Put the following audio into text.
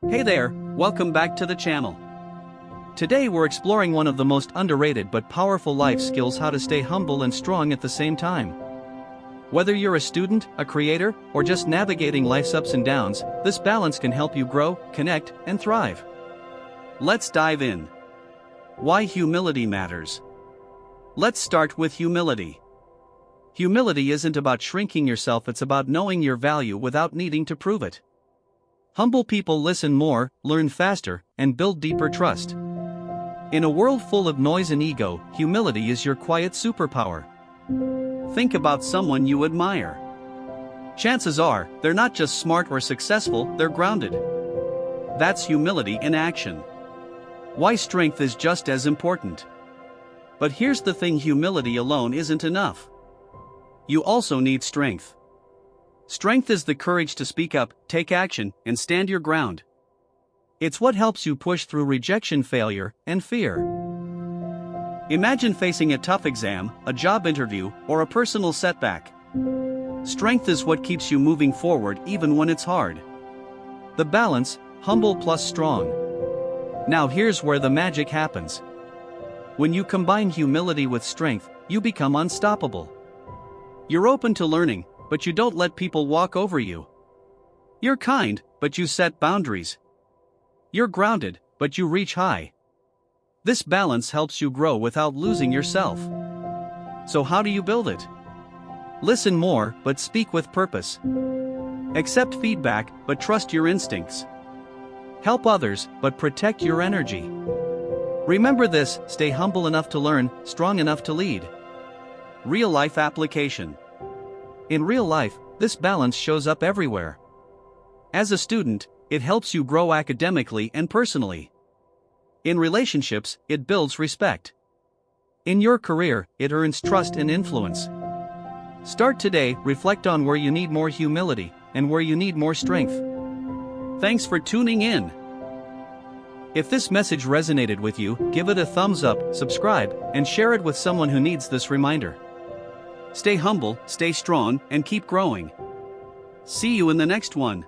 Hey there, welcome back to the channel. Today we're exploring one of the most underrated but powerful life skills: how to stay humble and strong at the same time. Whether you're a student, a creator, or just navigating life's ups and downs, this balance can help you grow, connect, and thrive. Let's dive in. Why humility matters. Let's start with humility. Humility isn't about shrinking yourself, it's about knowing your value without needing to prove it. Humble people listen more, learn faster, and build deeper trust. In a world full of noise and ego, humility is your quiet superpower. Think about someone you admire. Chances are, they're not just smart or successful, they're grounded. That's humility in action. Why strength is just as important. But here's the thing: humility alone isn't enough. You also need strength. Strength is the courage to speak up, take action, and stand your ground. It's what helps you push through rejection, failure, and fear. Imagine facing a tough exam, a job interview, or a personal setback. Strength is what keeps you moving forward even when it's hard. The balance: humble plus strong. Now here's where the magic happens. When you combine humility with strength, you become unstoppable. You're open to learning, but you don't let people walk over you. You're kind, but you set boundaries. You're grounded, but you reach high. This balance helps you grow without losing yourself. So how do you build it? Listen more, but speak with purpose. Accept feedback, but trust your instincts. Help others, but protect your energy. Remember this: stay humble enough to learn, strong enough to lead. Real life application. In real life, this balance shows up everywhere. As a student, it helps you grow academically and personally. In relationships, it builds respect. In your career, it earns trust and influence. Start today, reflect on where you need more humility and where you need more strength. Thanks for tuning in. If this message resonated with you, give it a thumbs up, subscribe, and share it with someone who needs this reminder. Stay humble, stay strong, and keep growing. See you in the next one.